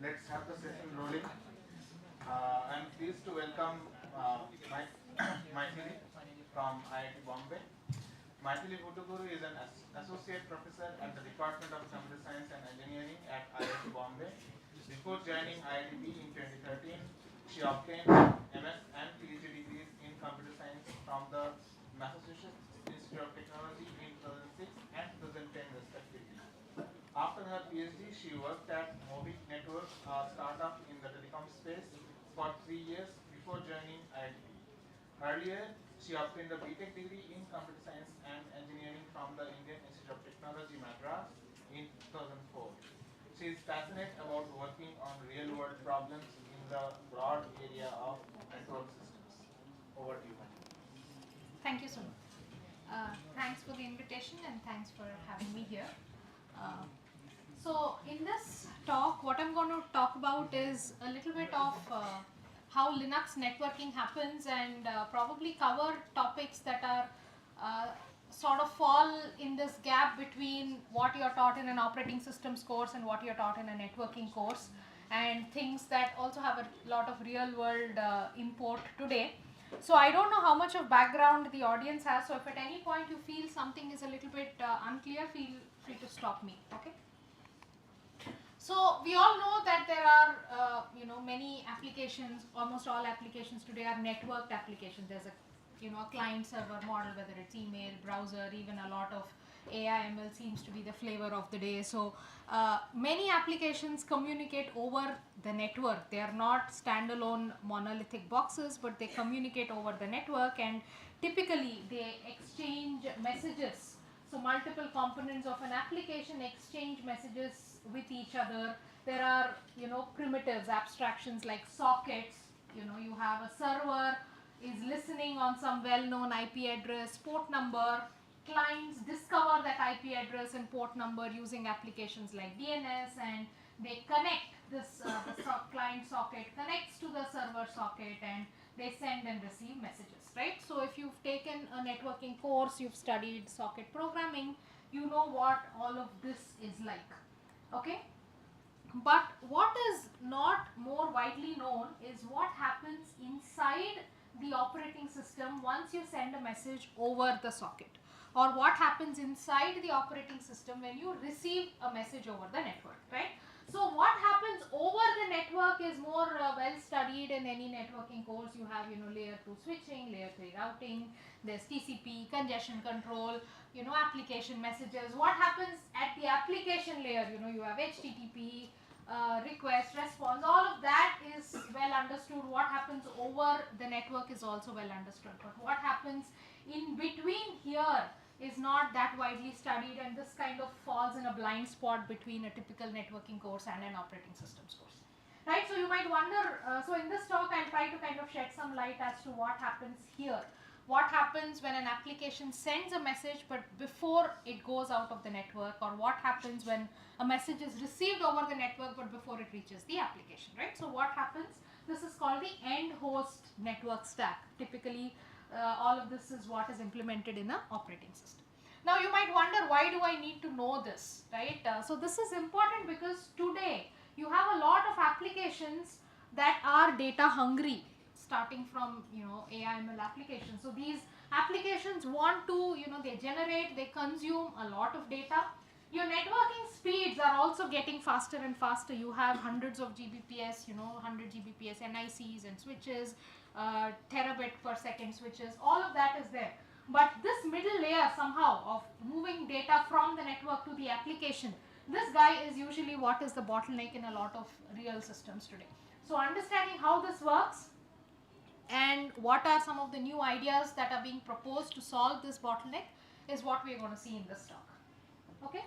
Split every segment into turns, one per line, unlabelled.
Let's have the session rolling. I'm pleased to welcome Maithili from IIT Bombay. Maithili Bhuttaguru is an associate professor at the Department of Computer Science and Engineering at IIT Bombay. Before joining IITB in 2013, she obtained MS and PhD degrees in computer science from the Massachusetts Institute of Technology in 2006 and 2010 respectively. After her PhD, she worked at Movic Network, a startup in the telecom space, for 3 years before joining IIT. Earlier, she obtained a BTech degree in Computer Science and Engineering from the Indian Institute of Technology, Madras, in 2004. She is passionate about working on real-world problems in the broad area of network systems. Over to you, Manju.
Thank you so much. Thanks for the invitation and thanks for having me here. So in this talk, what I'm going to talk about is a little bit of how Linux networking happens and probably cover topics that are sort of fall in this gap between what you're taught in an operating systems course and what you're taught in a networking course, and things that also have a lot of real world import today. So I don't know how much of background the audience has, so if at any point you feel something is a little bit unclear, feel free to stop me, okay? So we all know that there are many applications. Almost all applications today are networked applications. There's a client server model, whether it's email, browser, even a lot of AI ML seems to be the flavor of the day. So many applications communicate over the network. They are not standalone monolithic boxes, but they communicate over the network, and typically they exchange messages. So multiple components of an application exchange messages with each other. There are primitives, abstractions like sockets. You have a server is listening on some well-known IP address, port number. Clients discover that IP address and port number using applications like DNS, and they connect this client socket connects to the server socket, and they send and receive messages, right? So if you've taken a networking course, you've studied socket programming, you know what all of this is like, okay? But what is not more widely known is what happens inside the operating system once you send a message over the socket, or what happens inside the operating system when you receive a message over the network, right? So what happens over the network is more well studied in any networking course. You have layer 2 switching, layer 3 routing, there's TCP, congestion control, application messages. What happens at the application layer? You have HTTP, request, response, all of that is well understood. What happens over the network is also well understood, but what happens in between here is not that widely studied, and this kind of falls in a blind spot between a typical networking course and an operating systems course, right? So you might wonder, so in this talk I'll try to kind of shed some light as to what happens here. What happens when an application sends a message but before it goes out of the network, or what happens when a message is received over the network but before it reaches the application, right? So what happens? This is called the end host network stack. Typically all of this is what is implemented in an operating system. Now you might wonder, why do I need to know this, right? So this is important because today you have a lot of applications that are data hungry, starting from AI ML applications. So these applications want to they generate, they consume a lot of data. Your networking speeds are also getting faster and faster. You have hundreds of Gbps, 100 Gbps NICs and switches, terabit per second switches, all of that is there. But this middle layer somehow of moving data from the network to the application, this guy is usually what is the bottleneck in a lot of real systems today. So understanding how this works and what are some of the new ideas that are being proposed to solve this bottleneck is what we are going to see in this talk, okay?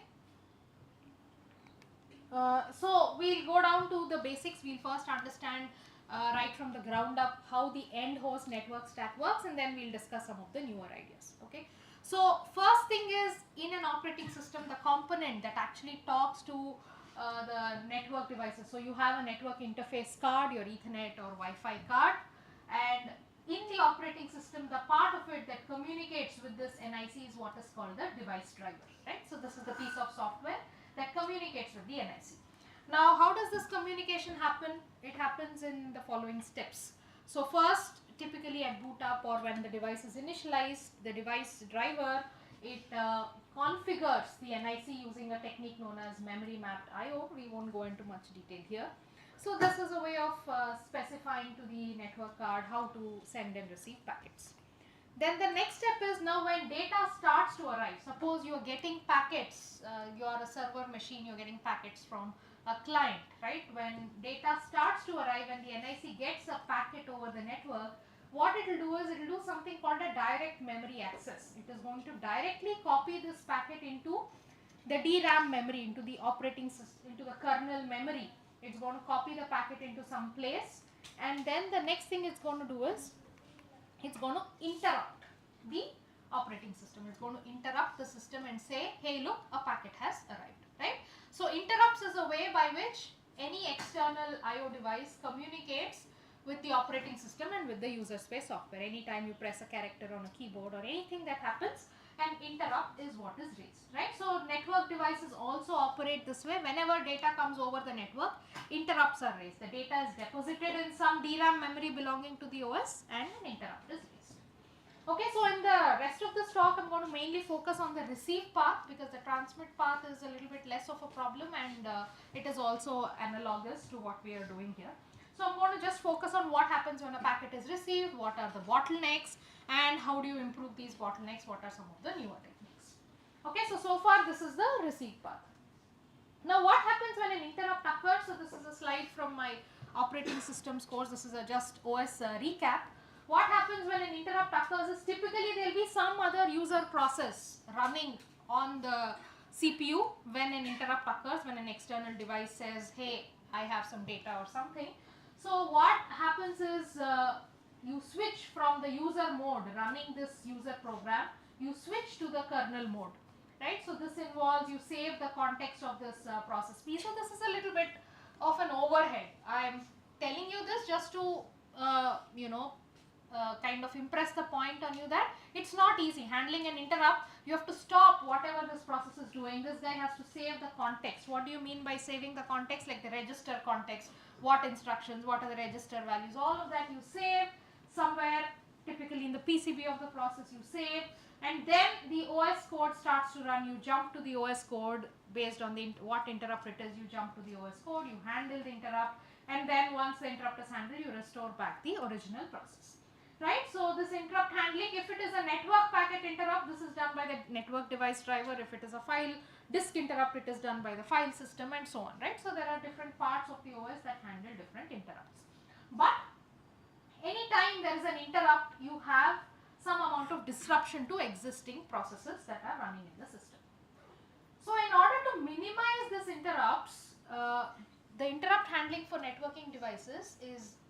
So we'll go down to the basics. We'll first understand right from the ground up how the end host network stack works, and then we'll discuss some of the newer ideas, okay? So first thing is, in an operating system, the component that actually talks to the network devices. So you have a network interface card, your Ethernet or Wi-Fi card, and in the operating system, the part of it that communicates with this NIC is what is called the device driver, right? So this is the piece of software that communicates with the NIC. Now, how does this communication happen? It happens in the following steps. So first, typically at boot up or when the device is initialized, the device driver, it configures the NIC using a technique known as memory mapped IO. We won't go into much detail here. So this is a way of specifying to the network card how to send and receive packets. Then the next step is now when data starts to arrive. Suppose you're getting packets, you're a server machine, you're getting packets from a client, right? When data starts to arrive and the NIC gets a packet over the network, what it will do is it will do something called a direct memory access. It is going to directly copy this packet into the DRAM memory, into the operating system, into the kernel memory. It's going to copy the packet into some place, and then the next thing it's going to do is it's going to interrupt the operating system. It's going to interrupt the system and say, hey, look, a packet has arrived, right? So interrupts is a way by which any external IO device communicates with the operating system and with the user space software. Anytime you press a character on a keyboard or anything that happens, an interrupt is what is raised, right? So network devices also operate this way. Whenever data comes over the network, interrupts are raised. The data is deposited in some DRAM memory belonging to the OS and an interrupt is raised. Okay, so in the rest of this talk, I'm going to mainly focus on the receive path because the transmit path is a little bit less of a problem, and it is also analogous to what we are doing here. So I'm going to just focus on what happens when a packet is received, what are the bottlenecks, and how do you improve these bottlenecks, what are some of the newer techniques. Okay, so far this is the receive path. Now what happens when an interrupt occurs? So this is a slide from my operating systems course. This is a just OS recap. What happens when an interrupt occurs is typically there will be some other user process running on the CPU when an interrupt occurs, when an external device says, hey, I have some data or something. So what happens is you switch from the user mode running this user program, you switch to the kernel mode, right? So this involves you save the context of this process piece. So this is a little bit of an overhead. I'm telling you this just to kind of impress the point on you that it's not easy. Handling an interrupt, you have to stop whatever this process is doing. This guy has to save the context. What do you mean by saving the context? Like the register context, what instructions, what are the register values, all of that you save somewhere, typically in the PCB of the process you save, and then the OS code starts to run. You jump to the OS code based on the what interrupt it is, you jump to the OS code, you handle the interrupt, and then once the interrupt is handled, you restore back the original process. Right, so this interrupt handling, if it is a network packet interrupt, this is done by the network device driver. If it is a file disk interrupt, it is done by the file system, and so on, right? So there are different parts of the OS that handle different interrupts. But anytime there is an interrupt, you have some amount of disruption to existing processes that are running in the system. So in order to minimize this interrupts, the interrupt handling for networking devices is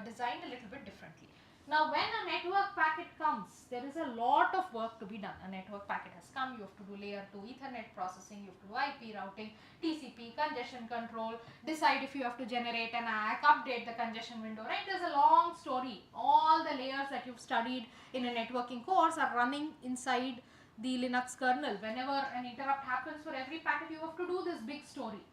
designed a little bit differently. Now when a network packet comes, there is a lot of work to be done. A network packet has come, you have to do layer 2 Ethernet processing, you have to do IP routing, TCP, congestion control, decide if you have to generate an ACK, update the congestion window, right? There's a long story. All the layers that you've studied in a networking course are running inside the Linux kernel. Whenever an interrupt happens for every packet, you have to do this big story.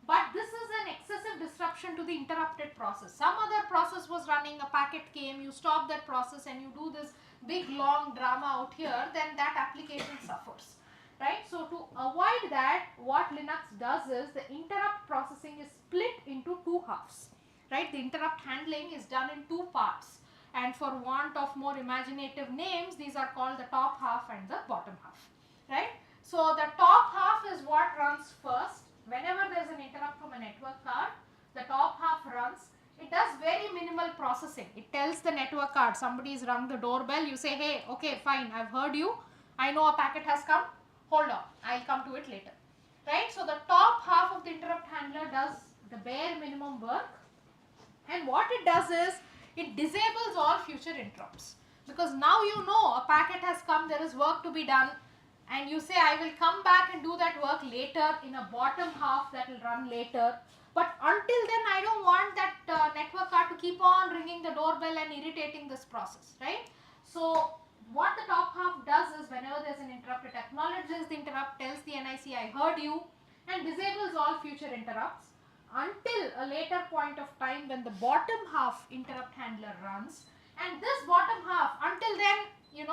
But this is an excessive disruption to the interrupted process. Some other process was running, a packet came, you stop that process and you do this big long drama out here, then that application suffers, right? So to avoid that, what Linux does is the interrupt processing is split into two halves, right? The interrupt handling is done in two parts, and for want of more imaginative names, these are called the top half and the bottom half, right? So the top half is what runs first. Whenever there is an interrupt from a network card, the top half runs. It does very minimal processing. It tells the network card, somebody's rung the doorbell, you say, hey, okay, fine, I've heard you, I know a packet has come, hold on, I'll come to it later, right? So the top half of the interrupt handler does the bare minimum work, and what it does is it disables all future interrupts, because now you know a packet has come, there is work to be done, and you say I will come back and do that work later in a bottom half that will run later. But until then I don't want that network card to keep on ringing the doorbell and irritating this process, right? So what the top half does is whenever there is an interrupt, it acknowledges the interrupt, tells the NIC I heard you, and disables all future interrupts. until a later point of time when the bottom half interrupt handler runs, and this bottom half, until then,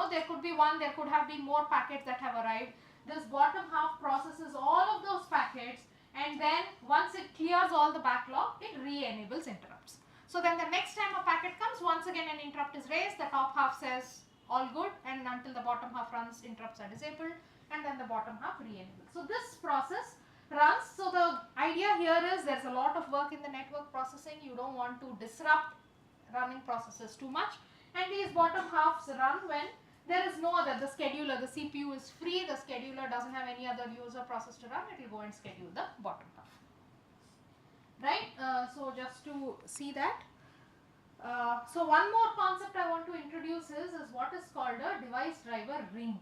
there could be one, there could have been more packets that have arrived. This bottom half processes all of those packets, and then once it clears all the backlog, it re-enables interrupts. So then the next time a packet comes, once again an interrupt is raised, the top half says all good, and until the bottom half runs, interrupts are disabled, and then the bottom half re-enables. So this process runs. So the idea here is there's a lot of work in the network processing. You don't want to disrupt running processes too much, and these bottom halves run when there is no other, the scheduler, the CPU is free, the scheduler doesn't have any other user process to run, it will go and schedule the bottom half. Right? So just to see that. So one more concept I want to introduce is what is called a device driver ring.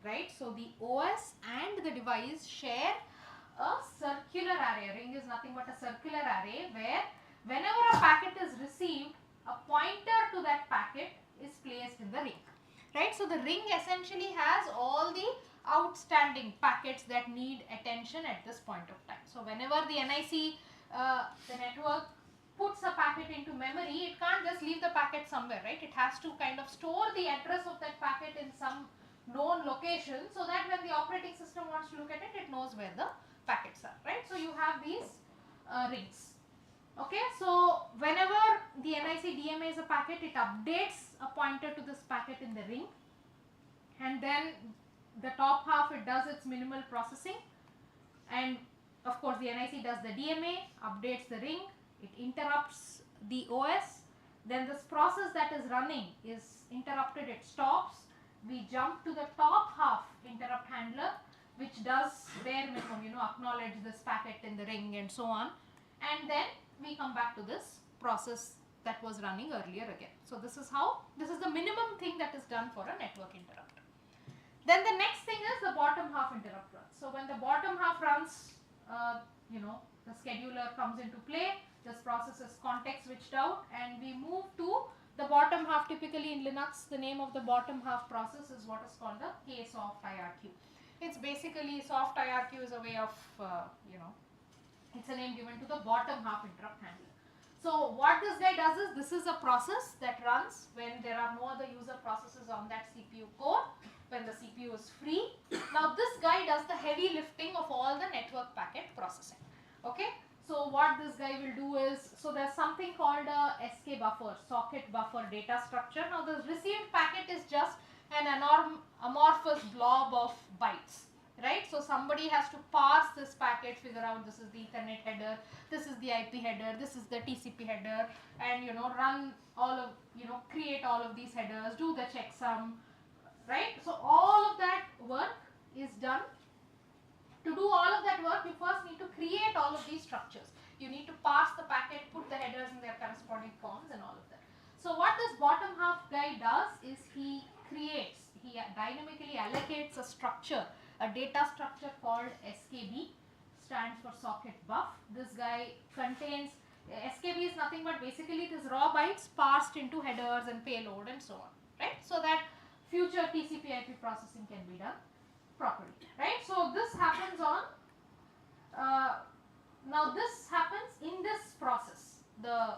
Right? So the OS and the device share a circular array. A ring is nothing but a circular array where whenever a packet is received, a pointer to that packet is placed in the ring. Right? So the ring essentially has all the outstanding packets that need attention at this point of time. So whenever the NIC, the network puts a packet into memory, it can't just leave the packet somewhere, right? It has to kind of store the address of that packet in some known location so that when the operating system wants to look at it, it knows where the packets are, right? So you have these rings. Okay, so whenever the NIC DMA is a packet, it updates a pointer to this packet in the ring, and then the top half, it does its minimal processing, and of course the NIC does the DMA, updates the ring, it interrupts the OS, then this process that is running is interrupted, it stops, we jump to the top half interrupt handler, which does bare minimum, acknowledge this packet in the ring and so on, and then we come back to this process that was running earlier again. So this is the minimum thing that is done for a network interrupt. Then the next thing is the bottom half interrupt runs. So when the bottom half runs, the scheduler comes into play, this process is context switched out, and we move to the bottom half. Typically in Linux, the name of the bottom half process is what is called the K-soft IRQ. It's basically, soft IRQ is a way of, it's a name given to the bottom half interrupt handler. So what this guy does is, this is a process that runs when there are no other user processes on that CPU core, when the CPU is free. Now this guy does the heavy lifting of all the network packet processing. Okay, so what this guy will do is, so there's something called a SK buffer, socket buffer data structure. Now the received packet is just an amorphous blob of bytes, right? So somebody has to parse this packet, figure out this is the Ethernet header, this is the IP header, this is the TCP header, and run all of, create all of these headers, do the checksum, right? So all of that work is done. To do all of that work, you first need to create all of these structures. You need to parse the packet, put the headers in their corresponding forms and all of that. So what this bottom half guy does is he dynamically allocates a structure, a data structure called SKB, stands for socket buff. This guy contains, SKB is nothing but basically these raw bytes parsed into headers and payload and so on, right? So that future TCP IP processing can be done properly, right? So this happens on, now this happens in this process, the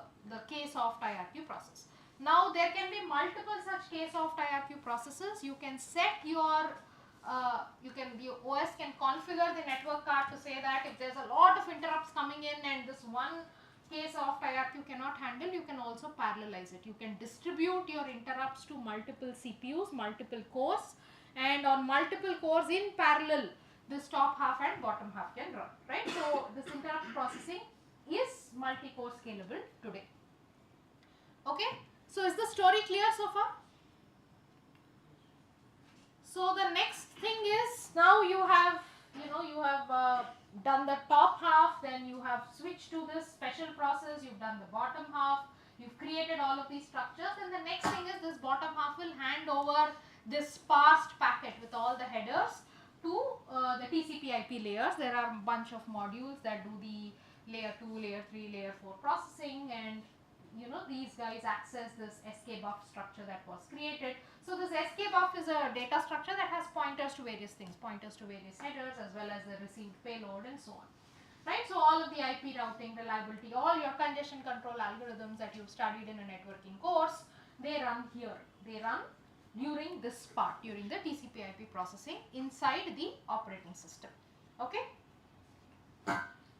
K-soft IRQ process. Now there can be multiple such K-soft IRQ processes. You can set your, the OS can configure the network card to say that if there's a lot of interrupts coming in and this one K-soft IRQ cannot handle, you can also parallelize it. You can distribute your interrupts to multiple CPUs, multiple cores, and on multiple cores in parallel, this top half and bottom half can run, right? So this interrupt processing is multi-core scalable today. Okay, so is the story clear so far? So the next thing is, now you have, done the top half, then you have switched to this special process, you've done the bottom half, you've created all of these structures, and the next thing is this bottom half will hand over this parsed packet with all the headers to the TCP IP layers. There are a bunch of modules that do the layer 2, layer 3, layer 4 processing, and these guys access this SK buff structure that was created. So this SK buff is a data structure that has pointers to various things, pointers to various headers as well as the received payload and so on. right? So all of the IP routing, reliability, all your congestion control algorithms that you've studied in a networking course, they run here. They run during this part, during the TCP/IP processing inside the operating system. Okay.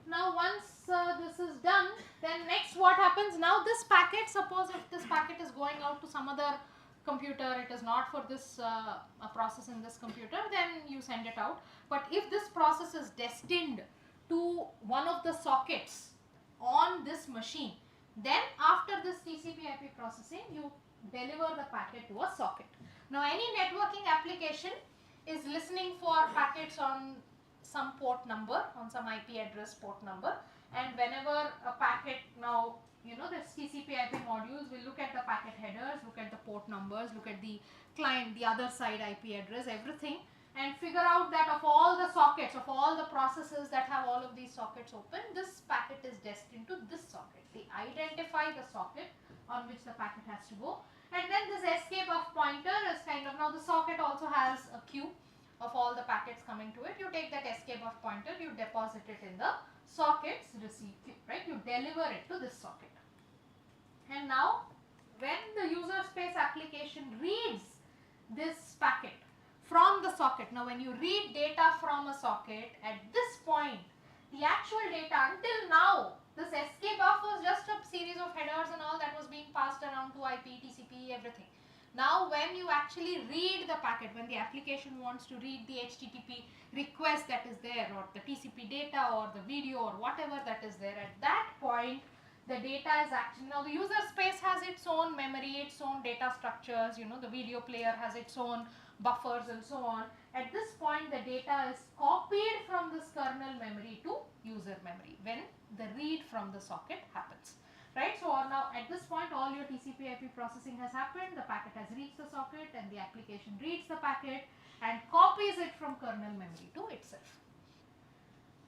Now once this is done, then next what happens? Now this packet, suppose if this packet is going out to some other computer, it is not for this a process in this computer, then you send it out. But if this process is destined to one of the sockets on this machine, then after this TCP/IP processing, you deliver the packet to a socket. Now any networking application is listening for packets on some port number, on some IP address port number, and whenever a packet, now this TCP/IP modules will look at the packet headers, look at the port numbers, look at the client, the other side IP address, everything, and figure out that of all the sockets, of all the processes that have all of these sockets open, this packet is destined to this socket. They identify the socket on which the packet has to go, and then this escape of pointer is kind of, now the socket also has a queue of all the packets coming to it. You take that escape of pointer, you deposit it in the socket's receive queue, right? You deliver it to this socket. And now when the user space application reads this packet from the socket, now when you read data from a socket, at this point the actual data, until now this escape buff was just a series of headers and all that was being passed around to IP, TCP, everything. Now when you actually read the packet, when the application wants to read the HTTP request that is there, or the TCP data or the video or whatever that is there, at that point the data is actually, now the user space has its own memory, its own data structures, the video player has its own buffers and so on. At this point the data is copied from this kernel memory to user memory when the read from the socket happens. Right, so now at this point all your TCP/IP processing has happened, the packet has reached the socket and the application reads the packet and copies it from kernel memory to itself.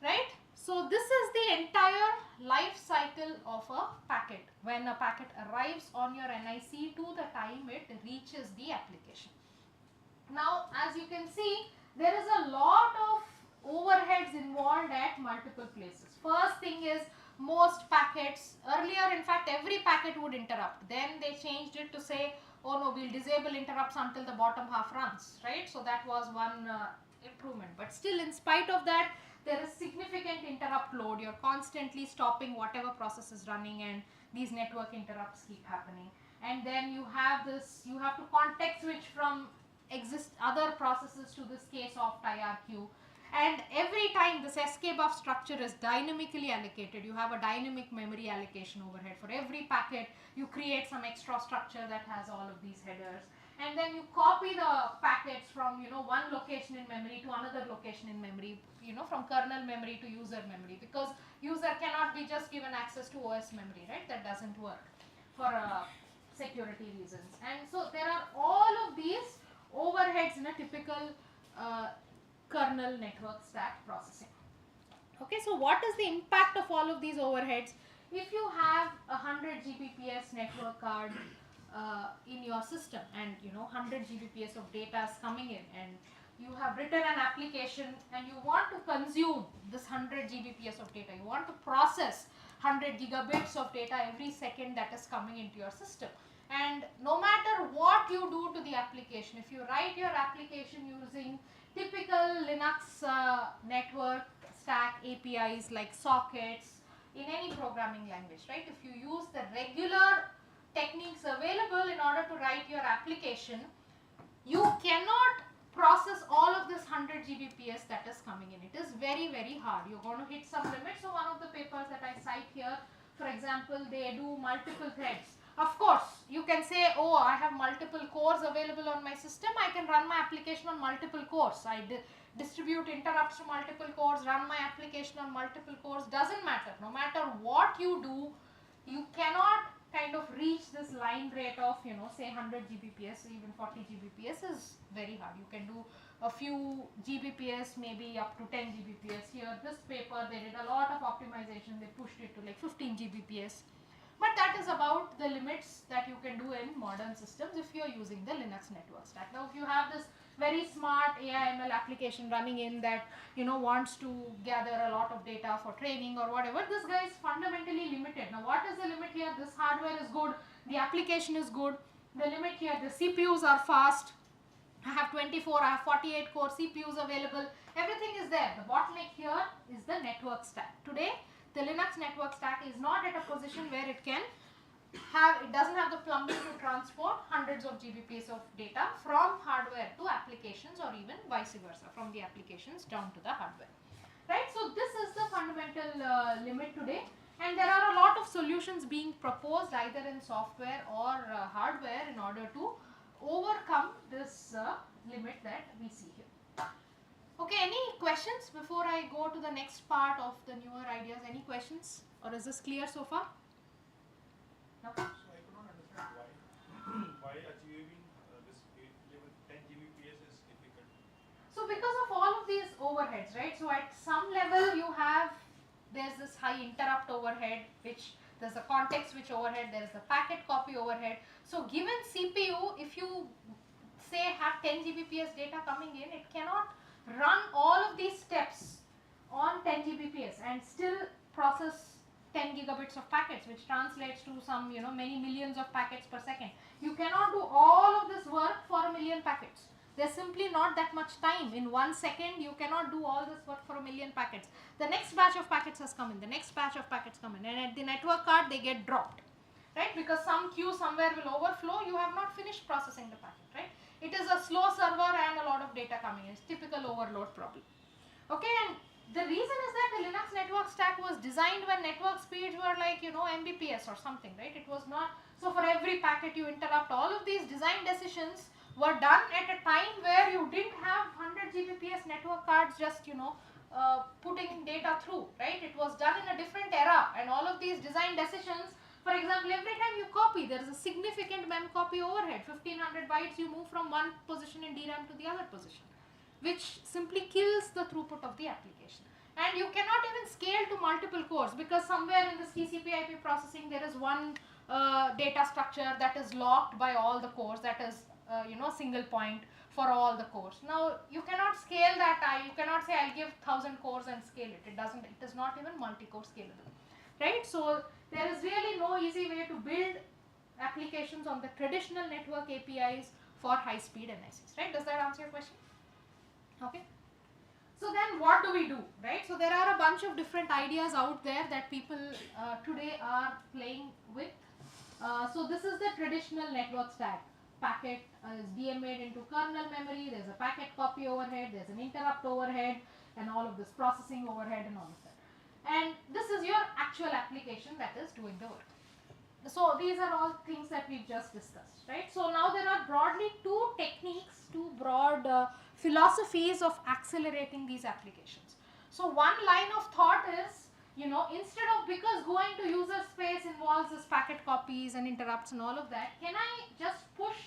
Right, so this is the entire life cycle of a packet, when a packet arrives on your NIC to the time it reaches the application. Now as you can see, there is a lot of overheads involved at multiple places. First thing is, most packets, earlier in fact every packet would interrupt, then they changed it to say, oh no, we'll disable interrupts until the bottom half runs, right? So that was one improvement, but still in spite of that there is significant interrupt load. You're constantly stopping whatever process is running and these network interrupts keep happening, and then you have this, you have to context switch from other processes to this case of IRQ. And every time this escape buff structure is dynamically allocated, you have a dynamic memory allocation overhead. For every packet you create some extra structure that has all of these headers, and then you copy the packets from one location in memory to another location in memory, from kernel memory to user memory, because user cannot be just given access to OS memory, right? That doesn't work for security reasons. And so there are all of these overheads in a typical kernel network stack processing. Okay, so what is the impact of all of these overheads? If you have a 100 Gbps network card in your system, and 100 Gbps of data is coming in, and you have written an application and you want to consume this 100 Gbps of data, you want to process 100 gigabits of data every second that is coming into your system. And no matter what you do to the application, if you write your application using typical Linux network stack APIs like sockets in any programming language, right? If you use the regular techniques available in order to write your application, you cannot process all of this 100 Gbps that is coming in. It is very, very hard. You're going to hit some limits. So one of the papers that I cite here, for example, they do multiple threads. Of course, you can say, oh, I have multiple cores available on my system, I can run my application on multiple cores. I distribute interrupts to multiple cores, run my application on multiple cores. Doesn't matter. No matter what you do, you cannot kind of reach this line rate of, say 100 Gbps, even 40 Gbps is very hard. You can do a few Gbps, maybe up to 10 Gbps. Here, this paper, they did a lot of optimization. They pushed it to like 15 Gbps. But that is about the limits that you can do in modern systems if you are using the Linux network stack. Now if you have this very smart AI ML application running in that wants to gather a lot of data for training or whatever. This guy is fundamentally limited. Now what is the limit here? This hardware is good, the application is good. The limit here, the CPUs are fast. I have 24, I have 48 core CPUs available. Everything is there. The bottleneck here is the network stack. Today, the Linux network stack is not at a position where it doesn't have the plumbing to transport hundreds of GBps of data from hardware to applications, or even vice versa, from the applications down to the hardware. Right? So this is the fundamental limit today, and there are a lot of solutions being proposed either in software or hardware in order to overcome this limit that we see here. Okay, any questions before I go to the next part of the newer ideas? Any questions, or is this clear so far? No?
So I could not understand why achieving this 10 Gbps is difficult.
So because of all of these overheads, right? So at some level there's this high interrupt overhead, which there's a context switch overhead, there's the packet copy overhead. So given CPU, if you say have 10 Gbps data coming in, it cannot run all of these steps on 10 Gbps and still process 10 gigabits of packets, which translates to some many millions of packets per second. You cannot do all of this work for a million packets. There's simply not that much time. In 1 second, you cannot do all this work for a million packets. The next batch of packets has come in, the next batch of packets come in, and at the network card, they get dropped, right? Because some queue somewhere will overflow, you have not finished processing the packet, right? It is a slow server and a lot of data coming in. It's typical overload problem. Okay, and the reason is that the Linux network stack was designed when network speeds were like, Mbps or something, right? It was not, so for every packet you interrupt, all of these design decisions were done at a time where you didn't have 100 Gbps network cards just, putting data through, right? It was done in a different era, and all of these design decisions, for example, every time you copy, there is a significant mem copy overhead. 1500 bytes you move from one position in DRAM to the other position, which simply kills the throughput of the application. And you cannot even scale to multiple cores, because somewhere in this TCP/IP processing there is one data structure that is locked by all the cores, that is single point for all the cores. Now you cannot scale that. You cannot say I'll give 1000 cores and scale it. It is not even multi-core scalable, right? So there is really no easy way to build applications on the traditional network APIs for high speed NICs, right? Does that answer your question? Okay. So then what do we do, right? So there are a bunch of different ideas out there that people today are playing with. So this is the traditional network stack. Packet is DMA'd into kernel memory, there's a packet copy overhead, there's an interrupt overhead, and all of this processing overhead and all of that. And this is your actual application that is doing the work. So these are all things that we've just discussed, right? So now there are broadly two techniques, two broad philosophies of accelerating these applications. So one line of thought is, instead of, because going to user space involves this packet copies and interrupts and all of that, can I just push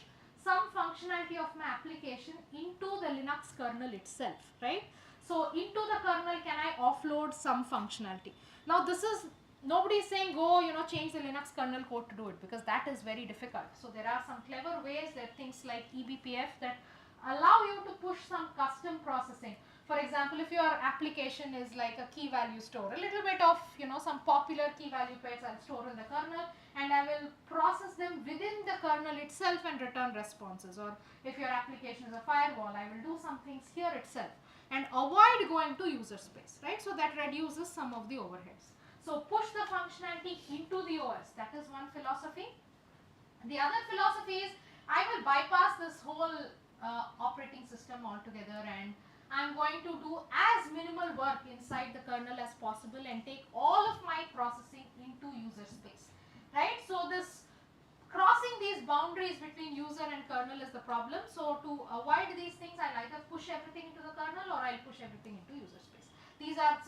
some functionality of my application into the Linux kernel itself, right? So into the kernel, can I offload some functionality? Now this is, nobody is saying go, change the Linux kernel code to do it, because that is very difficult. So there are some clever ways, there are things like eBPF that allow you to push some custom processing. For example, if your application is like a key value store, a little bit of, some popular key value pairs I'll store in the kernel, and I will process them within the kernel itself and return responses. Or if your application is a firewall, I will do some things here itself and avoid going to user space, right? So that reduces some of the overheads. So push the functionality into the OS. That is one philosophy. The other philosophy is I will bypass this whole operating system altogether, and I'm going to do as minimal work inside the kernel as possible and take all of my processing into user space, right? So this crossing these boundaries between user and kernel is the problem. So to avoid these things, I'll either push everything into the kernel or I'll push everything into user space. These are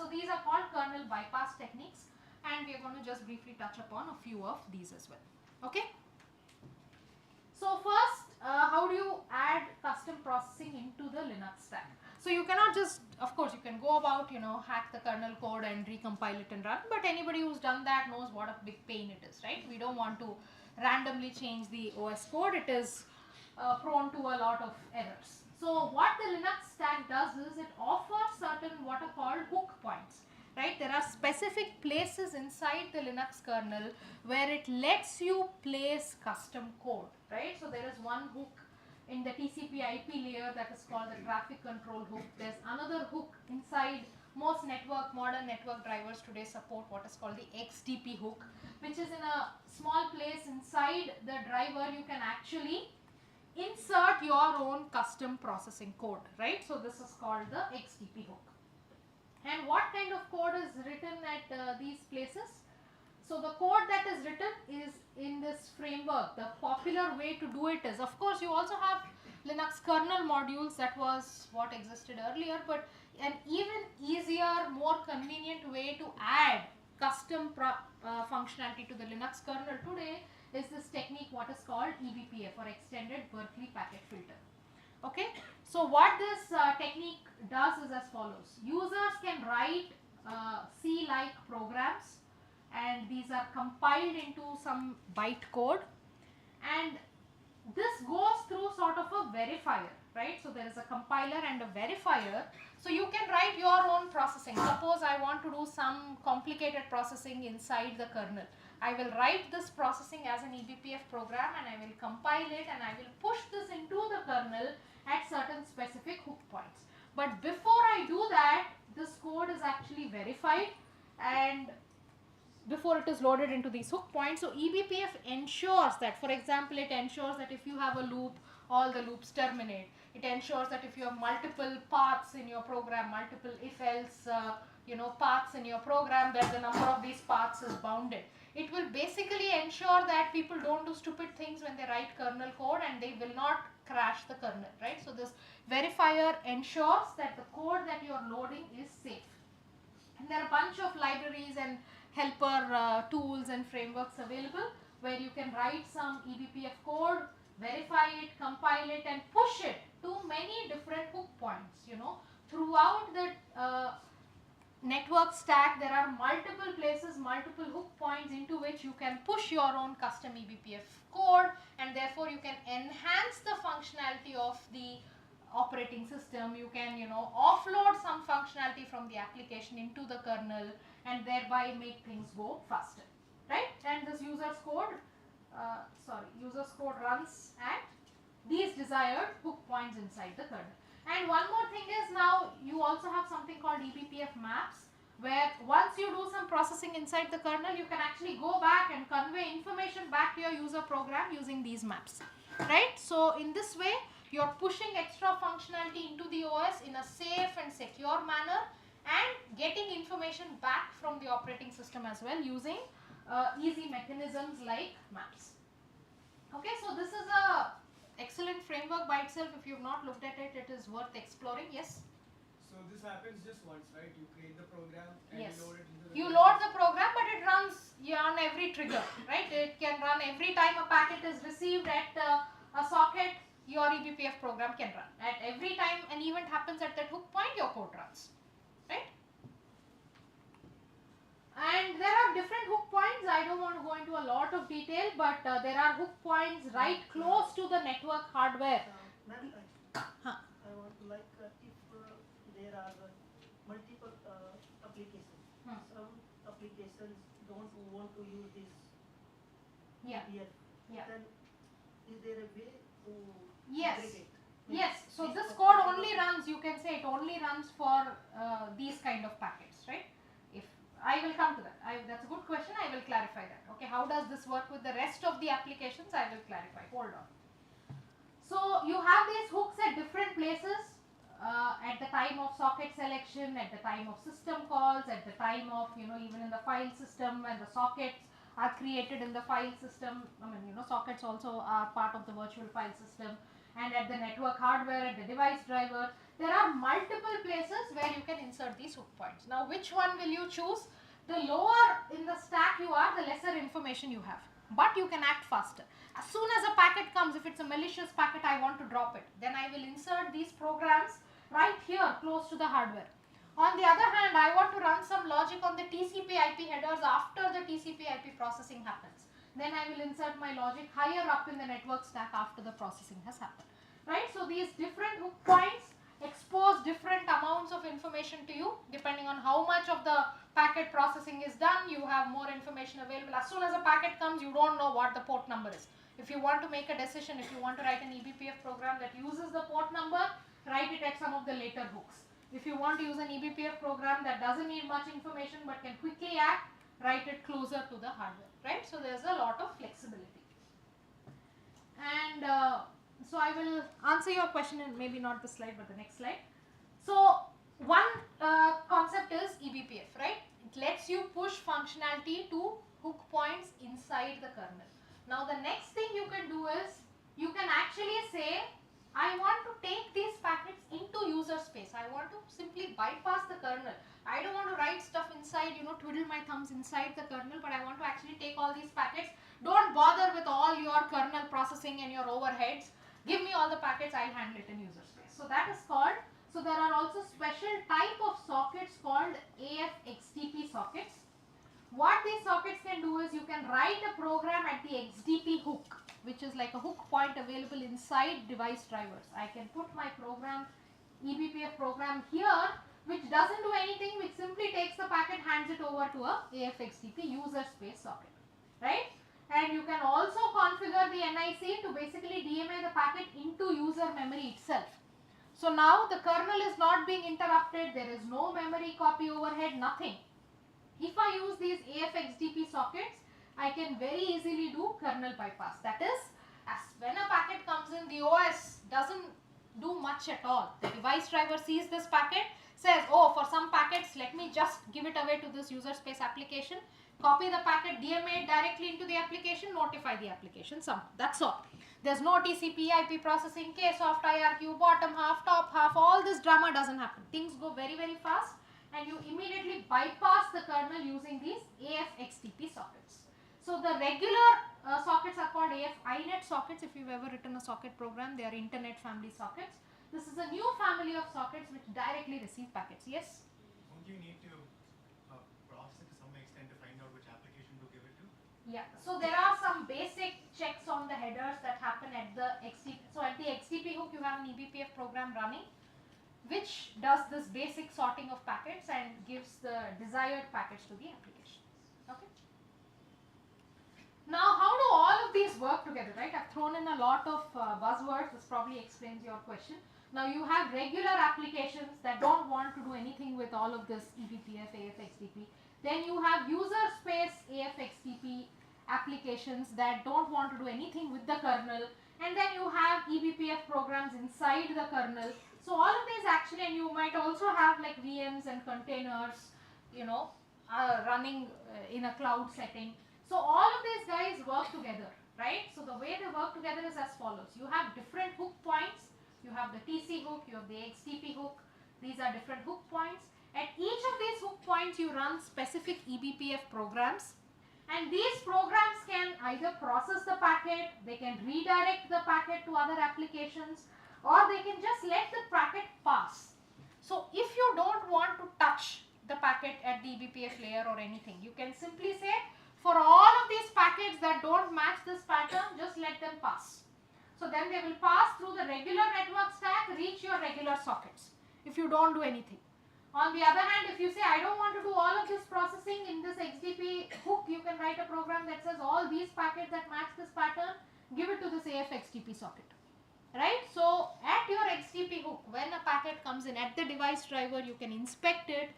called kernel bypass techniques, and we're going to just briefly touch upon a few of these as well. Okay. So first, how do you add custom processing into the Linux stack? So you cannot just, of course, you can go about, hack the kernel code and recompile it and run, but anybody who's done that knows what a big pain it is, right? We don't want to randomly change the OS code. It is prone to a lot of errors. So what the Linux stack does is it offers certain what are called hook points, right? There are specific places inside the Linux kernel where it lets you place custom code, right? So there is one hook in the TCP IP layer that is called the traffic control hook. There's another hook inside. Most modern network drivers today support what is called the XDP hook, which is in a small place inside the driver. You can actually insert your own custom processing code, right? So this is called the XDP hook. And what kind of code is written at these places? So the code that is written is in this framework. The popular way to do it is, of course, you also have Linux kernel modules. That was what existed earlier, but an even easier, more convenient way to add custom functionality to the Linux kernel today is this technique what is called eBPF, or Extended Berkeley Packet Filter. Okay, so what this technique does is as follows. Users can write C-like programs, and these are compiled into some byte code, and this goes through sort of a verifier, right? So there is a compiler and a verifier. So you can write your own processing. Suppose I want to do some complicated processing inside the kernel. I will write this processing as an eBPF program, and I will compile it, and I will push this into the kernel at certain specific hook points. But before I do that, this code is actually verified, and before it is loaded into these hook points. So eBPF ensures that, for example, it ensures that if you have a loop, all the loops terminate. It ensures that if you have multiple paths in your program, multiple if-else paths in your program, that the number of these paths is bounded. It will basically ensure that people don't do stupid things when they write kernel code, and they will not crash the kernel, right? So this verifier ensures that the code that you are loading is safe. And there are a bunch of libraries and helper tools and frameworks available where you can write some eBPF code, verify it, compile it, and push it to many different hook points. Throughout the network stack, there are multiple places, multiple hook points into which you can push your own custom eBPF code, and therefore you can enhance the functionality of the operating system. You can offload some functionality from the application into the kernel, and thereby make things go faster, right? And this user's code runs at these desired hook points inside the kernel. And one more thing is, now you also have something called eBPF maps, where once you do some processing inside the kernel, you can actually go back and convey information back to your user program using these maps, right? So in this way, you're pushing extra functionality into the OS in a safe and secure manner, and getting information back from the operating system as well using easy mechanisms like maps. Okay, so this is a excellent framework by itself. If you've not looked at it, it is worth exploring. Yes?
So this happens just once, right? You create the program and
Yes.
you load it into the
You
kernel.
load the program, but it runs on every trigger, right? It can run every time a packet is received at a socket. Your eBPF program can run. At every time an event happens at that hook point, your code runs, right? And there are different hook points. I don't want to go into a lot of detail, but there are hook points right close to the network hardware.
Ma'am,
Huh.
I want to if there are multiple applications, some applications don't want to use this
Yeah.
EBPF,
Yeah.
then is there a way to
Yes.
aggregate?
Yes, so
These
this
of
code
particular-
only runs, you can say it only runs for these kind of packets, right? If I will come to that. That's a good question. I will clarify that. Okay, how does this work with the rest of the applications? I will clarify. Hold on. So you have these hooks at different places at the time of socket selection, at the time of system calls, at the time of even in the file system, when the sockets are created in the file system. Sockets also are part of the virtual file system, and at the network hardware, at the device driver. There are multiple places where you can insert these hook points. Now, which one will you choose? The lower in the stack you are, the lesser information you have, but you can act faster. As soon as a packet comes, if it's a malicious packet, I want to drop it, then I will insert these programs right here close to the hardware. On the other hand, I want to run some logic on the TCP IP headers after the TCP IP processing happens. Then I will insert my logic higher up in the network stack after the processing has happened. right? So these different hook points expose different amounts of information to you. Depending on how much of the packet processing is done, you have more information available. As soon as a packet comes, you don't know what the port number is. If you want to make a decision, if you want to write an eBPF program that uses the port number, write it at some of the later hooks. If you want to use an eBPF program that doesn't need much information but can quickly act, write it closer to the hardware, right? So there's a lot of flexibility. And so I will answer your question in maybe not this slide but the next slide. So one concept is eBPF, right? It lets you push functionality to hook points inside the kernel. Now the next thing you can do is you can actually say, I want to take these packets into user space. I want to simply bypass the kernel. I don't want to write stuff inside, twiddle my thumbs inside the kernel, but I want to actually take all these packets. Don't bother with all your kernel processing and your overheads. Give me all the packets, I'll handle it in user space. So that is called, so there are also special type of sockets called AF-XDP sockets. What these sockets can do is you can write a program at the XDP hook, which is like a hook point available inside device drivers. I can put my program, eBPF program here, which doesn't do anything, which simply takes the packet, hands it over to a AF-XDP user space socket, right? And you can also configure the NIC to basically DMA the packet into user memory itself. So now the kernel is not being interrupted, there is no memory copy overhead, nothing. If I use these AF-XDP sockets, I can very easily do kernel bypass. That is, as when a packet comes in, the OS doesn't do much at all. The device driver sees this packet, says, oh, for some packets, let me just give it away to this user space application, copy the packet, DMA it directly into the application, notify the application somehow. That's all. There's no TCP, IP processing, Ksoft, IRQ, bottom half, top half, all this drama doesn't happen. Things go very, very fast and you immediately bypass the kernel using these AF-XDP sockets. So the regular sockets are called AF-INET sockets. If you've ever written a socket program, they are internet family sockets. This is a new family of sockets which directly receive packets. Yes?
Don't you need to process it to some extent to find out which application to give it to?
Yeah. So there are some basic checks on the headers that happen at the XDP. So at the XDP hook, you have an eBPF program running, which does this basic sorting of packets and gives the desired packets to the application. Okay. Now, how do all of these work together, right? I've thrown in a lot of buzzwords. This probably explains your question. Now, you have regular applications that don't want to do anything with all of this eBPF, AF-XDP. Then you have user space AF-XDP applications that don't want to do anything with the kernel. And then you have eBPF programs inside the kernel. So all of these actually, and you might also have like VMs and containers, running in a cloud setting. So all of these guys work together, right? So the way they work together is as follows. You have different hook points. You have the TC hook, you have the XDP hook. These are different hook points. At each of these hook points, you run specific eBPF programs. And these programs can either process the packet, they can redirect the packet to other applications, or they can just let the packet pass. So if you don't want to touch the packet at the eBPF layer or anything, you can simply say, for all of these packets that don't match this pattern, just let them pass. So then they will pass through the regular network stack, reach your regular sockets if you don't do anything. On the other hand, if you say, I don't want to do all of this processing in this XDP hook, you can write a program that says all these packets that match this pattern, give it to this AF-XDP socket. Right? So at your XDP hook, when a packet comes in at the device driver, you can inspect it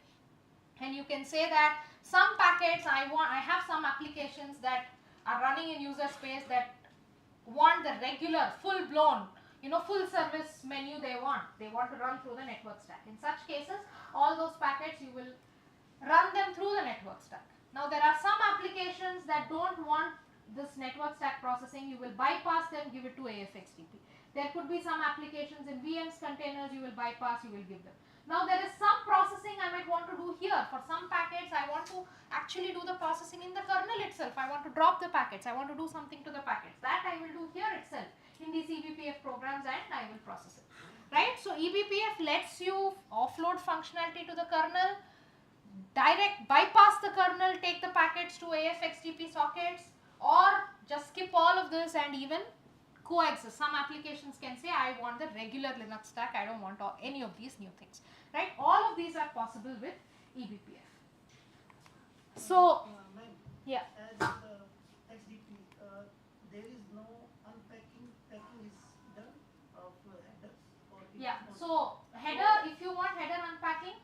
and you can say that some packets I have some applications that are running in user space that want the regular, full-blown, full service menu they want. They want to run through the network stack. In such cases, all those packets you will run them through the network stack. Now there are some applications that don't want this network stack processing. You will bypass them, give it to AF-XDP. There could be some applications in VMs, containers, you will bypass, you will give them. Now there is some processing I might want to do here. For some packets, I want to actually do the processing in the kernel itself. I want to drop the packets. I want to do something to the packets. That I will do here itself in these eBPF programs and I will process it. Right? So eBPF lets you offload functionality to the kernel, direct bypass the kernel, take the packets to AF-XDP sockets, or just skip all of this and even coexist. Some applications can say, I want the regular Linux stack, I don't want any of these new things, right? All of these are possible with eBPF. So,
Ma'am,
yeah.
as the XDP, there is no unpacking, packing is done of headers or it
Yeah,
is
so header, if you want header unpacking,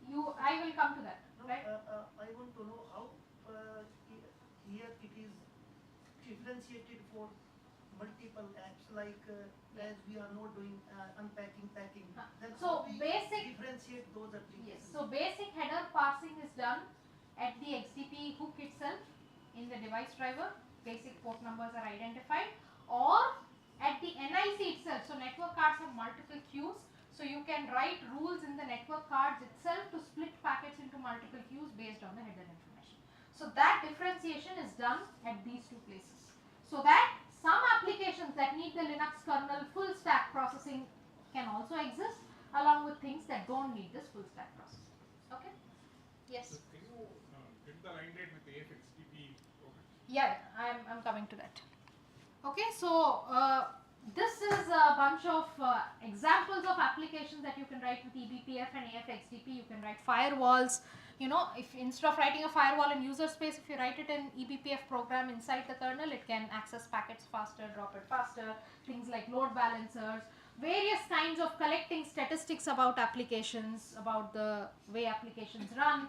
I will come to that,
no,
right?
I want to know how here it is differentiated for multiple apps like as we are not doing unpacking, packing. Then
So
how we
basic-
differentiate those
Yes,
applications.
so basic header parsing is done at the XDP hook itself in the device driver. Basic port numbers are identified, or at the NIC itself. So network cards have multiple queues, so you can write rules in the network cards itself to split packets into multiple queues based on the header information. So that differentiation is done at these two places, so that some applications that need the Linux kernel full stack processing can also exist, along with things that don't need this full stack processing. Okay? Yes.
So can you get the line rate with AFXTP program?
Yeah, I'm coming to that. Okay, so this is a bunch of examples of applications that you can write with eBPF and AFXDP. You can write firewalls. You know, if instead of writing a firewall in user space, if you write it in eBPF program inside the kernel, it can access packets faster, drop it faster, things like load balancers, various kinds of collecting statistics about applications, about the way applications run.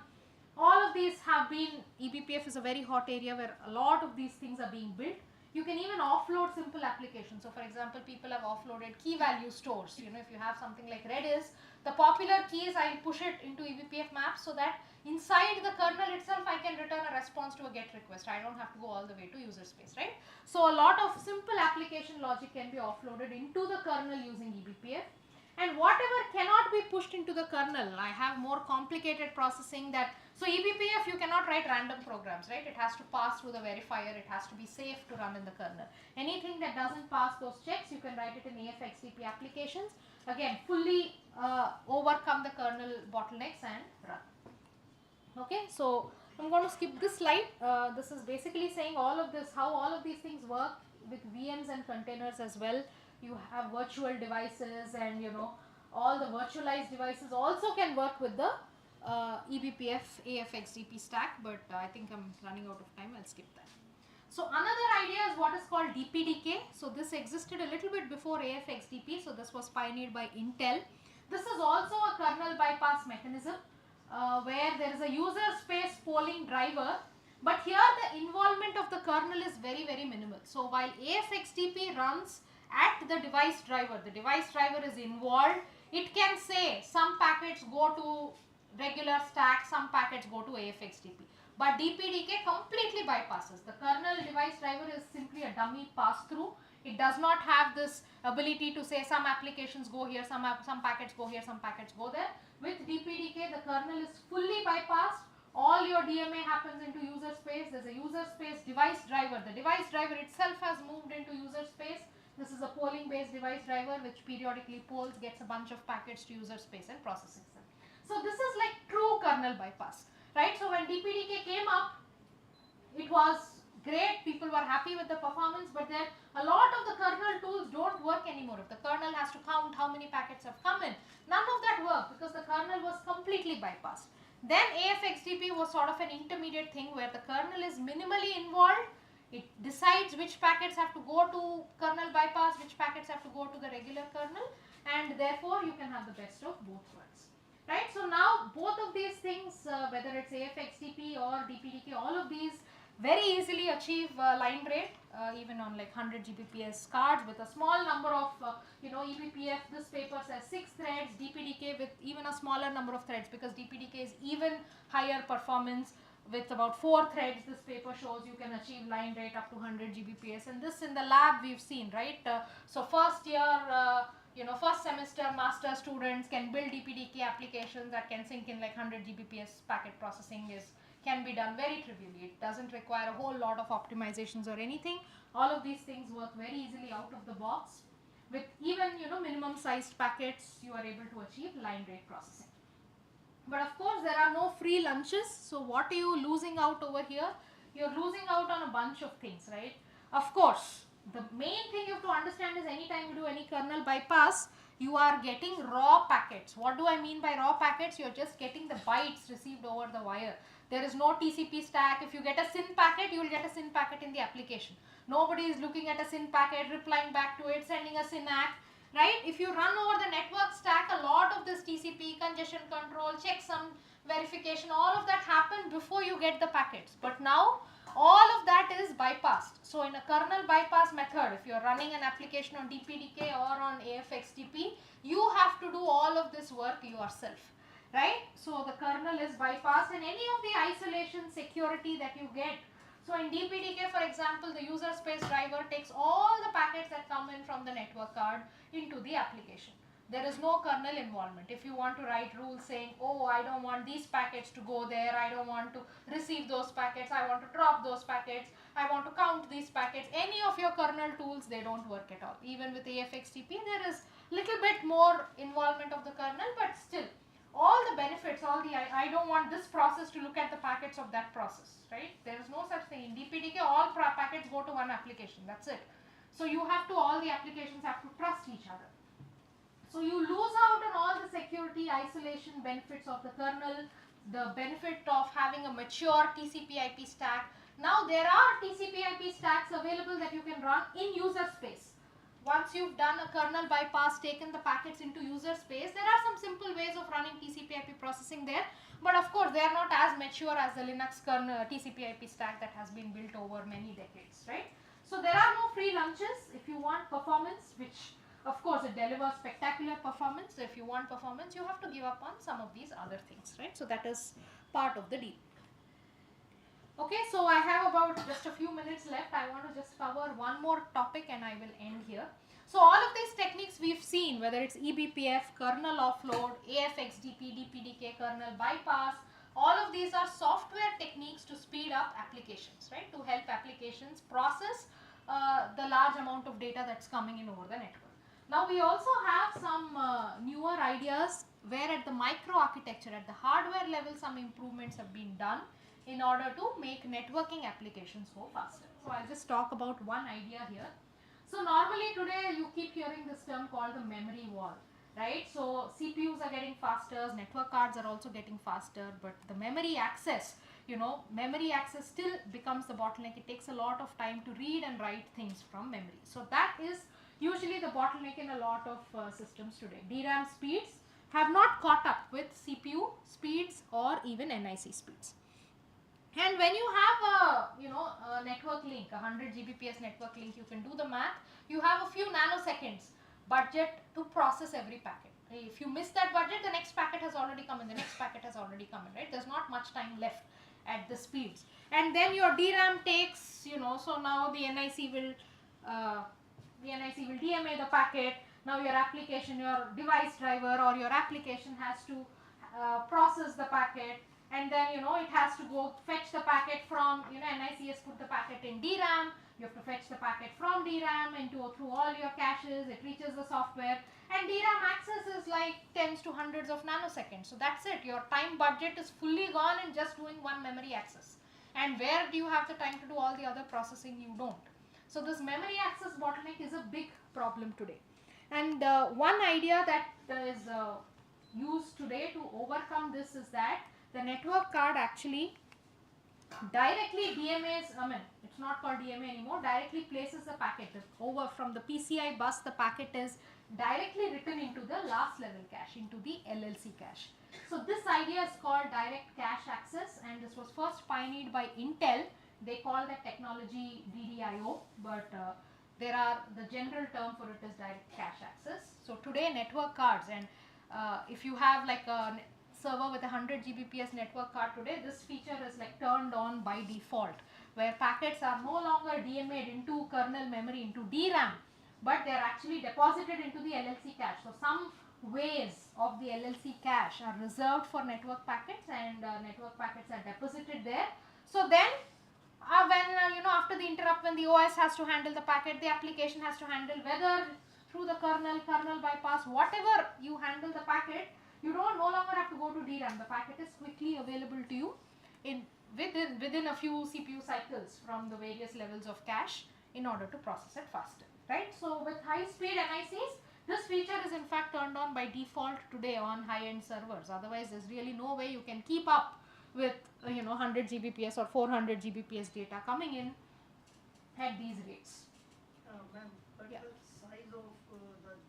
All of these have been, eBPF is a very hot area where a lot of these things are being built. You can even offload simple applications. So for example, people have offloaded key value stores. You know, if you have something like Redis, the popular keys, I will push it into eBPF maps so that inside the kernel itself, I can return a response to a GET request. I don't have to go all the way to user space, right? So a lot of simple application logic can be offloaded into the kernel using eBPF. And whatever cannot be pushed into the kernel, I have more complicated processing that, so eBPF you cannot write random programs, right? It has to pass through the verifier, it has to be safe to run in the kernel. Anything that doesn't pass those checks, you can write it in AFXDP applications. Again, fully overcome the kernel bottlenecks and run. Okay, so I'm going to skip this slide. This is basically saying all of this, how all of these things work with VMs and containers as well. You have virtual devices, and you know, all the virtualized devices also can work with the eBPF AFXDP stack, but I think I'm running out of time. I'll skip that. So another idea is what is called DPDK. So this existed a little bit before AFXDP. So this was pioneered by Intel. This is also a kernel bypass mechanism where there is a user space polling driver, but here the involvement of the kernel is very, very minimal. So while AFXDP runs at the device driver is involved, it can say some packets go to regular stack, some packets go to AFXDP. But DPDK completely bypasses. The kernel device driver is simply a dummy pass-through. It does not have this ability to say some applications go here, some packets go here, some packets go there. With DPDK, the kernel is fully bypassed. All your DMA happens into user space. There's a user space device driver. The device driver itself has moved into user space. This is a polling based device driver which periodically polls, gets a bunch of packets to user space and processes them. So this is like true kernel bypass, right? So when DPDK came up, it was great, people were happy with the performance, but then a lot of the kernel tools don't work anymore. If the kernel has to count how many packets have come in, none of that worked because the kernel was completely bypassed. Then AFXDP was sort of an intermediate thing where the kernel is minimally involved. It decides which packets have to go to kernel bypass, which packets have to go to the regular kernel, and therefore you can have the best of both worlds. Right? So now both of these things, whether it's AFXDP or DPDK, all of these very easily achieve line rate, even on like 100 Gbps cards with a small number of, eBPF, this paper says 6 threads, DPDK with even a smaller number of threads, because DPDK is even higher performance with about 4 threads. This paper shows you can achieve line rate up to 100 Gbps, and this in the lab we've seen, right? So first year, first semester master students can build DPDK applications that can sync in like 100 Gbps packet processing can be done very trivially. It doesn't require a whole lot of optimizations or anything. All of these things work very easily out of the box. With even minimum sized packets, you are able to achieve line rate processing. But of course there are no free lunches. So what are you losing out over here? You're losing out on a bunch of things, right? Of course, the main thing you have to understand is anytime you do any kernel bypass, you are getting raw packets. What do I mean by raw packets? You're just getting the bytes received over the wire. There is no TCP stack. If you get a SYN packet, you will get a SYN packet in the application. Nobody is looking at a SYN packet, replying back to it, sending a SYNAC, right? If you run over the network stack, a lot of this TCP, congestion control, checksum verification, all of that happen before you get the packets. But now, all of that is bypassed. So in a kernel bypass method, if you're running an application on DPDK or on AFXDP, you have to do all of this work yourself, right? So the kernel is bypassed, and any of the isolation security that you get. So in DPDK, for example, the user space driver takes all the packets that come in from the network card into the application. There is no kernel involvement. If you want to write rules saying, oh, I don't want these packets to go there, I don't want to receive those packets, I want to drop those packets, I want to count these packets, any of your kernel tools, they don't work at all. Even with AFXDP, there is little bit more involvement of the kernel, but still, all the benefits, I don't want this process to look at the packets of that process, right? There is no such thing. In DPDK, all packets go to one application, that's it. So you have to, all the applications have to trust each other. So you lose out on all the security isolation benefits of the kernel, the benefit of having a mature TCP/IP stack. Now there are TCP/IP stacks available that you can run in user space. Once you've done a kernel bypass, taken the packets into user space, there are some simple ways of running TCP/IP processing there. But of course, they are not as mature as the Linux kernel TCP/IP stack that has been built over many decades, right? So there are no free lunches. If you want performance, which of course it delivers spectacular performance, so if you want performance, you have to give up on some of these other things, right? So that is part of the deal. Okay, so I have about just a few minutes left. I want to just cover one more topic and I will end here. So all of these techniques we've seen, whether it's eBPF, kernel offload, AFXDP, DPDK, kernel bypass, all of these are software techniques to speed up applications, right? To help applications process the large amount of data that's coming in over the network. Now we also have some newer ideas where at the microarchitecture, at the hardware level, some improvements have been done in order to make networking applications go faster. So I'll just talk about one idea here. So normally today you keep hearing this term called the memory wall, right? So CPUs are getting faster, network cards are also getting faster, but the memory access, memory access still becomes the bottleneck. It takes a lot of time to read and write things from memory. So that is usually the bottleneck in a lot of systems today. DRAM speeds have not caught up with CPU speeds or even NIC speeds. And when you have a network link, a 100 Gbps network link, you can do the math. You have a few nanoseconds budget to process every packet. If you miss that budget, the next packet has already come in, the next packet has already come in, right? There's not much time left at the speeds. And then your DRAM takes, so now the NIC will DMA the packet. Now your application, your device driver or your application has to process the packet, and then it has to go fetch the packet from NIC has put the packet in DRAM. You have to fetch the packet from DRAM through all your caches. It reaches the software, and DRAM access is like tens to hundreds of nanoseconds. So that's it. Your time budget is fully gone in just doing one memory access. And where do you have the time to do all the other processing? You don't. So this memory access bottleneck is a big problem today. And one idea that is used today to overcome this is that the network card actually directly DMAs, it's not called DMA anymore, directly places the packet over from the PCI bus. The packet is directly written into the last level cache, into the LLC cache. So this idea is called direct cache access, and this was first pioneered by Intel. They call that technology DDIO, but the general term for it is direct cache access. So today network cards, and if you have like a server with a 100 Gbps network card today, this feature is like turned on by default, where packets are no longer DMA'd into kernel memory, into DRAM, but they are actually deposited into the LLC cache. So some ways of the LLC cache are reserved for network packets, and network packets are deposited there. So then when after the interrupt, when the OS has to handle the packet, the application has to handle, whether through the kernel bypass, whatever you handle the packet, you no longer have to go to DRAM. The packet is quickly available to you within a few CPU cycles from the various levels of cache in order to process it faster, right? So with high speed NICs, this feature is in fact turned on by default today on high-end servers. Otherwise, there's really no way you can keep up with 100 Gbps or 400 Gbps data coming in at these rates.
Ma'am, but
Yeah.
the size of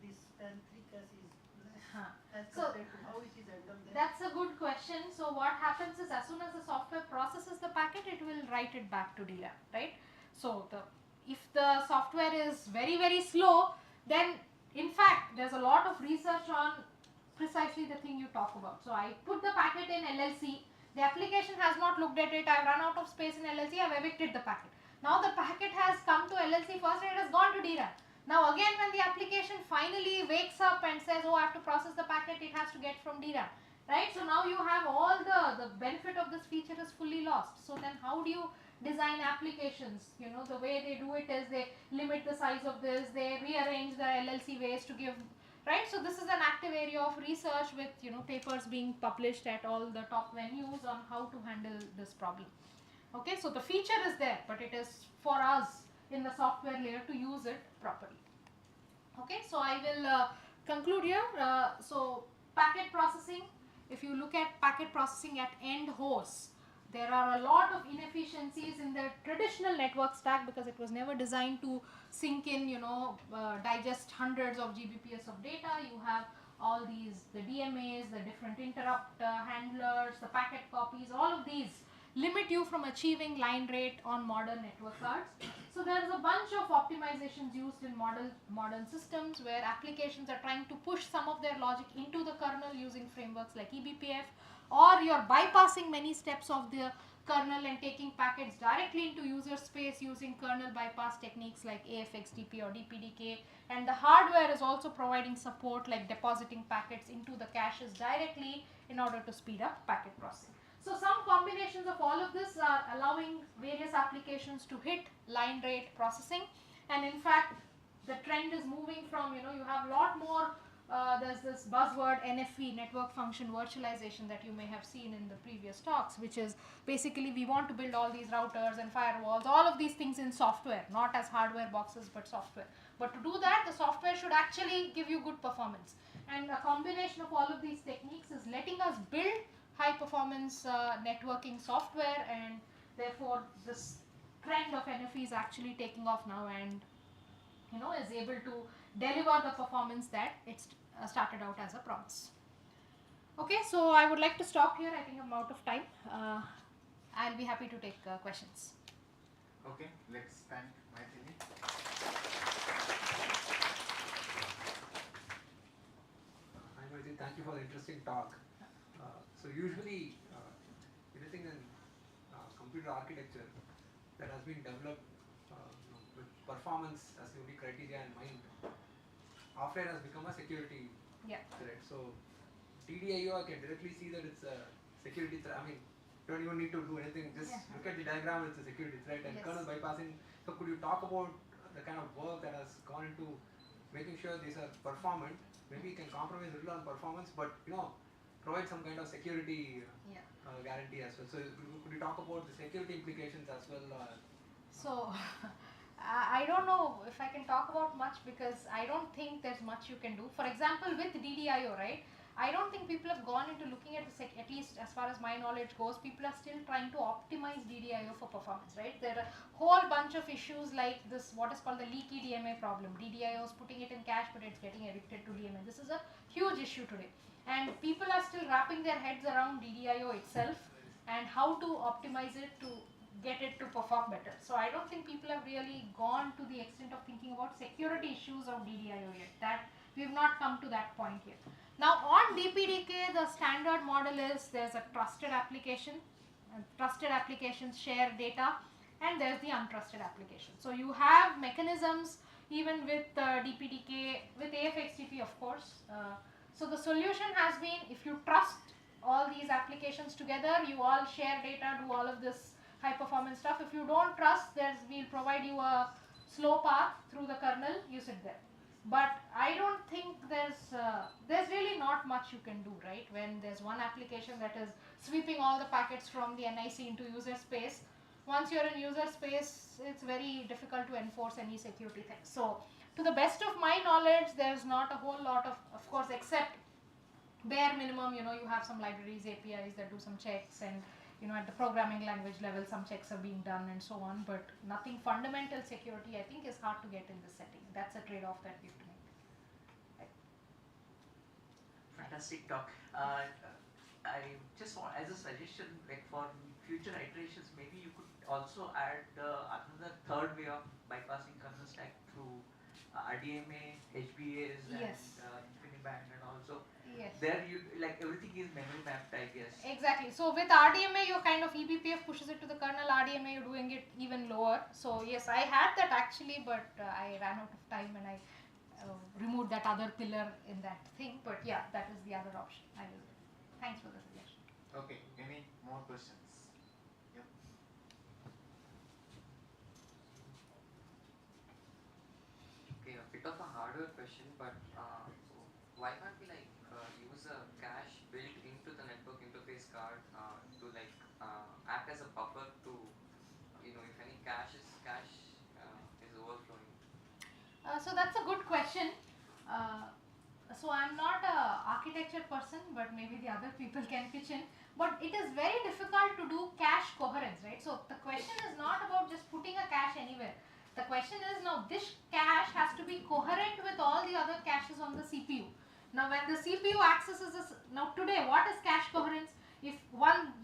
this L3 cache is less
Huh.
as
So,
compared to how it is handled there.
That's a good question. So what happens is, as soon as the software processes the packet, it will write it back to DRAM, right? So if the software is very slow, then in fact there's a lot of research on precisely the thing you talk about. So I put the packet in LLC, the application has not looked at it, I've run out of space in LLC, I've evicted the packet. Now the packet has come to LLC first and it has gone to DRAM. Now again, when the application finally wakes up and says, oh, I have to process the packet, it has to get from DRAM, right? So now you have all the benefit of this feature is fully lost. So then how do you design applications? The way they do it is they limit the size of this, they rearrange the LLC ways to give, right? So this is an active area of research with papers being published at all the top venues on how to handle this problem. Okay, so the feature is there, but it is for us in the software layer to use it properly. Okay, so I will conclude here. So packet processing, if you look at packet processing at end hosts, there are a lot of inefficiencies in the traditional network stack because it was never designed to sink in, digest hundreds of Gbps of data. You have all these, the DMAs, the different interrupt handlers, the packet copies, all of these limit you from achieving line rate on modern network cards. So there is a bunch of optimizations used in modern systems where applications are trying to push some of their logic into the kernel using frameworks like eBPF, or you're bypassing many steps of the kernel and taking packets directly into user space using kernel bypass techniques like AFXDP or DPDK, and the hardware is also providing support like depositing packets into the caches directly in order to speed up packet processing. So some combinations of all of this are allowing various applications to hit line rate processing, and in fact the trend is moving from, you have a lot more, there's this buzzword NFV, network function virtualization, that you may have seen in the previous talks, which is basically we want to build all these routers and firewalls, all of these things in software, not as hardware boxes but software. But to do that, the software should actually give you good performance, and a combination of all of these techniques is letting us build high performance networking software, and therefore this trend of NFV is actually taking off now and is able to deliver the performance that it started out as a promise. Okay, so I would like to stop here. I think I'm out of time. I'll be happy to take questions.
Okay, let's thank Maithili.
Hi Maithili, thank you for the interesting talk. So usually anything in computer architecture that has been developed with performance as the only criteria in mind, often has become a security threat. So DDIO, I can directly see that it's a security threat. I mean, you don't even need to do anything, just look at the diagram, it's a security threat. And kernel bypassing, so could you talk about the kind of work that has gone into making sure these are performant? Maybe you can compromise a little on performance, but provide some kind of security guarantee as well. So could you talk about the security implications as well?
So I don't know if I can talk about much because I don't think there's much you can do. For example, with DDIO, right? I don't think people have gone into looking at the at least as far as my knowledge goes, people are still trying to optimize DDIO for performance, right? There are a whole bunch of issues like this, what is called the leaky DMA problem. DDIO is putting it in cache, but it's getting evicted to DMA. This is a huge issue today. And people are still wrapping their heads around DDIO itself and how to optimize it to get it to perform better. So I don't think people have really gone to the extent of thinking about security issues of DDIO yet. That we have not come to that point yet. Now on DPDK, the standard model is there's a trusted application, and trusted applications share data, and there's the untrusted application. So you have mechanisms even with DPDK, with AFXDP of course. So the solution has been, if you trust all these applications together, you all share data, do all of this high performance stuff. If you don't trust, we'll provide you a slow path through the kernel, you sit there. But I don't think there's really not much you can do, right? When there's one application that is sweeping all the packets from the NIC into user space, once you're in user space, it's very difficult to enforce any security things. So to the best of my knowledge, there's not a whole lot of course, except bare minimum, you have some libraries, APIs that do some checks, and at the programming language level some checks are being done and so on, but nothing fundamental security I think is hard to get in this setting. That's a trade-off that we have to make.
Fantastic talk. I just want, as a suggestion, like for future iterations, maybe you could also add another third way of bypassing kernel stack through RDMA, HBAs,
Yes.
and InfiniBand, and also
Yes.
there you like everything is memory mapped, I guess.
Exactly. So with RDMA, you kind of eBPF pushes it to the kernel. RDMA, you're doing it even lower. So yes, I had that actually, but I ran out of time and I removed that other pillar in that thing. But yeah, that is the other option. I will. Thanks for the suggestion.
Okay, any more questions? Yep.
Okay, a bit of a hardware question, but why can't we use a cache built into the network interface card to act as a buffer to if any cache is overflowing?
So that's a good question. So I'm not a architecture person, but maybe the other people can pitch in. But it is very difficult to do cache coherence, right? So the question is not about just putting a cache anywhere. The question is now this cache has to be coherent with all the other caches on the CPU. Now when the CPU accesses this, now today what is cache coherence? If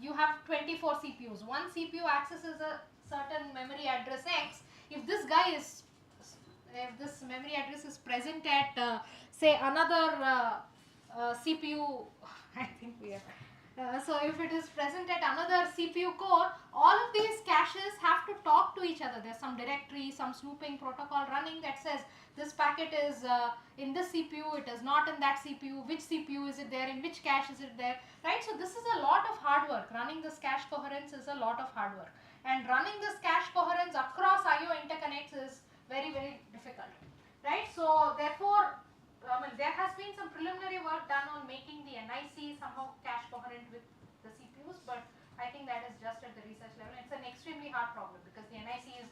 you have 24 CPUs, one CPU accesses a certain memory address X, if this memory address is present at say another CPU, I think we are. So if it is present at another CPU core, all of these caches have to talk to each other. There's some directory, some snooping protocol running that says this packet is in this CPU, it is not in that CPU, which CPU is it there, in which cache is it there, right? So this is a lot of hard work. Running this cache coherence is a lot of hard work. And running this cache coherence across IO interconnects is very, very difficult, right? So therefore, there has been some preliminary work done on making the NIC somehow cache coherent with the CPUs, but I think that is just at the research level. It's an extremely hard problem because the NIC is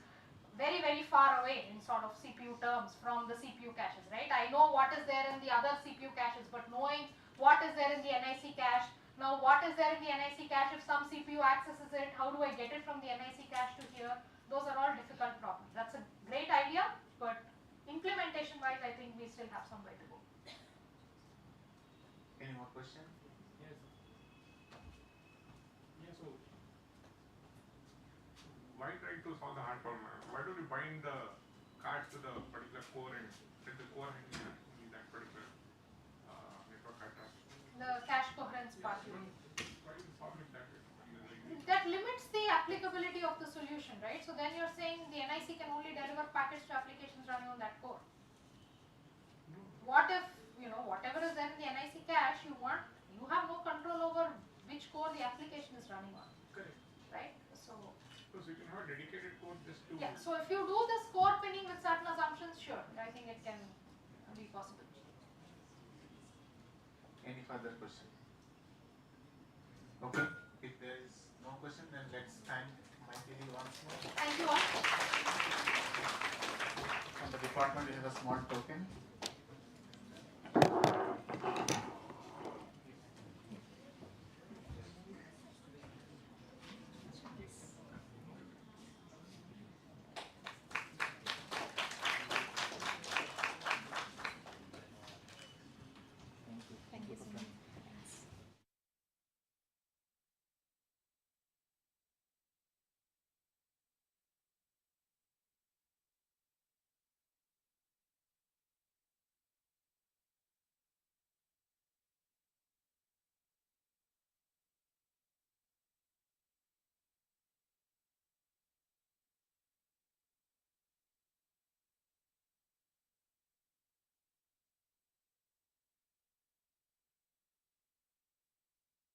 very, very far away in sort of CPU terms from the CPU caches, right? I know what is there in the other CPU caches, but knowing what is there in the NIC cache, now what is there in the NIC cache, if some CPU accesses it, how do I get it from the NIC cache to here? Those are all difficult problems. That's a great idea, but implementation wise I think we still have some way to go.
Any more questions?
Yes. Yeah, so why try to solve the hard problem? Why don't you bind the cards to the particular core and let the core handle that particular network address?
The cache coherence part.
Why do you solve it that way?
That limits the applicability of the solution, right? So then you're saying the NIC can only deliver packets to applications running on that core. What if, whatever is there in the NIC cache, you have no control over which core the application is running on.
Correct.
Right? So
you can have a dedicated code just to...
yeah, so if you do this core pinning with certain assumptions, sure, I think it can be possible.
Any further question? Okay, if there is no question, then let's thank Maithili once more.
Thank you all.
From the department, we have a small token.